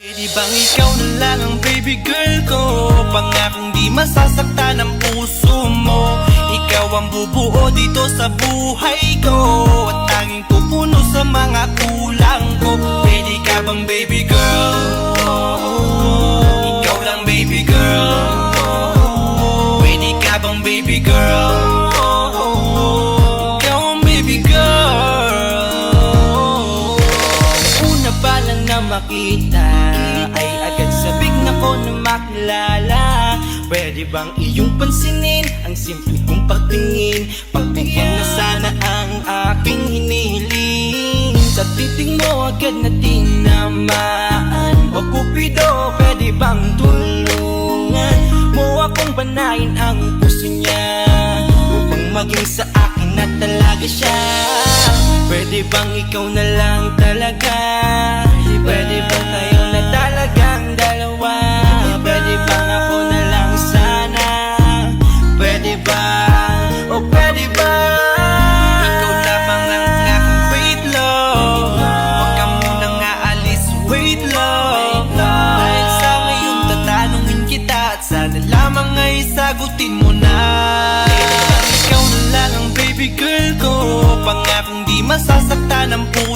Pwede bang ikaw na lang ang baby girl ko? Pangakong di masasaktan ang puso mo. Ikaw ang bubuo dito sa buhay ko, at tanging pupuno sa mga kulang ko. Pwede ka bang baby girl? Ikaw lang baby girl. Pwede ka bang baby girl? Ikaw ang baby girl. Una pa lang na makita ay agad sabik na ko na makilala. Pwede bang iyong pansinin ang simple kong pagtingin? Pagbigyan na sana ang aking hinihiling. Sa titig mo agad na tinamaan. O Cupido, pwede bang tulungan mo akong panayin ang puso niya, upang maging sa akin na talaga siya? Pwede bang ikaw na lang talaga? Pwede bang tayo na talagang dalawa? Pwede bang ako na lang sana? Pwede ba? O pwede ba? Ikaw lamang ang aking wait love. Huwag ka munang aalis, wait love. Dahil sa ngayon tatanungin kita, at sana lamang ay sagutin mo na. Pwede bang ikaw na lang ang baby girl ko? Pangakong di masasaktan ang puso